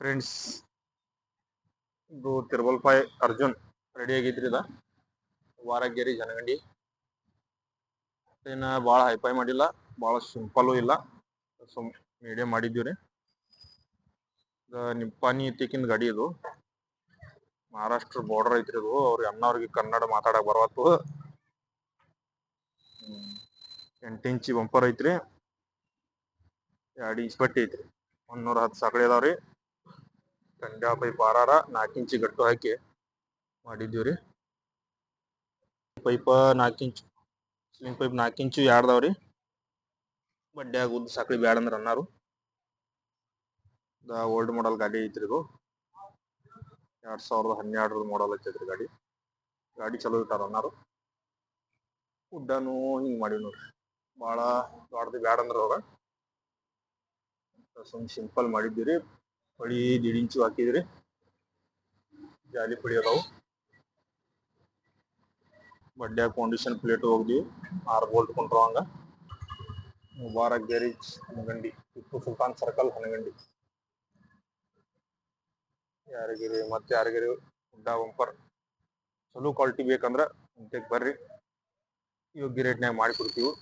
Friends, ಇದು ತಿರುವಲ್ Pai Arjun ready ಆಗೈತ್ರಿ. ಇದ ವಾರಗೇರಿ ಜನಗಂಡಿ ಏನ ಭಾಳ ಹೈಫೈ ಮಾಡಿಲ್ಲ, ಭಾಳ ಸಿಂಪಲ್ಲು ಇಲ್ಲ, ಮೀಡಿಯಂ ಮಾಡಿದ್ದೀವ್ರಿ. ನಿಪ್ಪಾಣಿ ಇತ್ತಿಕಿನ ಗಾಡಿ ಇದು. ಮಹಾರಾಷ್ಟ್ರ ಬಾರ್ಡರ್ ಐತ್ರಿ ಇದು. ಅವ್ರ ಅಣ್ಣವ್ರಿಗೆ ಕನ್ನಡ ಮಾತಾಡಕ್ ಬರವತ್ತು. 8 ಇಂಚಿ ಬಂಪರ್ ಐತ್ರಿ, 2 ಇಂಚ್ ಪಟ್ಟಿ ಐತ್ರಿ, 110 ಸಾಕಳಿ ಅದಾವ್ರಿ. ಕಂಡ್ಯಾ ಪೈಪ್ ಆರಾರ 4 ಇಂಚಿ ಗಟ್ಟು ಹಾಕಿ ಮಾಡಿದ್ದೀವ್ರಿ. ಪೈಪ್ 4 ಇಂಚ್ ಸ್ಲಿಂಗ್ ಪೈಪ್ 4 ಇಂಚು ಯಾರ್ದಾವ್ರಿ. ಬಡ್ಡ್ಯಾಗ ಉದ್ದ ಸಾಕಳಿ ಬ್ಯಾಡ ಅಂದ್ರ ಅನ್ನಾರು. ಓಲ್ಡ್ ಮಾಡಲ್ ಗಾಡಿ ಐತ್ರಿ ಇದು. 2012 ಮಾಡಲ್ ಐತ್ರಿ ಗಾಡಿ. ಗಾಡಿ ಚಲೋ ಇಟ್ಟಾರ ಅನ್ನಾರು. ಉಡ್ಡನು ಹಿಂಗ್ ಮಾಡಿವ್ ನೋಡ್ರಿ. ಭಾಳ ದೊಡ್ಡದು ಬ್ಯಾಡ ಅಂದ್ರ ಅವ್ರ ಸಿಂಪಲ್ ಮಾಡಿದ್ದೀರಿ. ಪಡಿ 1.5 ಇಂಚು ಹಾಕಿದ್ರಿ. ಜಾಲಿ ಪಡಿ ಅದಾವು. ಬಡ್ಡ್ಯಾಗ ಫೌಂಡೇಶನ್ ಪ್ಲೇಟ್ ಹೋಗ್ದಿ 6 ಬೋಲ್ಟ್ ಕೊಂಡ್ರವಂಗ. Mubarak garage Hanagandi, Tipu Sultan circle Hanagandi. ಯಾರಿಗಿರಿ ಉಡ್ಡ ಬಂಪರ್ ಚಲೋ ಕ್ವಾಲಿಟಿ ಬೇಕಂದ್ರ ಇಂತಕ್ ಬರ್ರಿ, ಯೋಗ್ಯ ರೇಟ್ನ್ಯಾಗ ಮಾಡಿ ಕೊಡ್ತೀವಿ.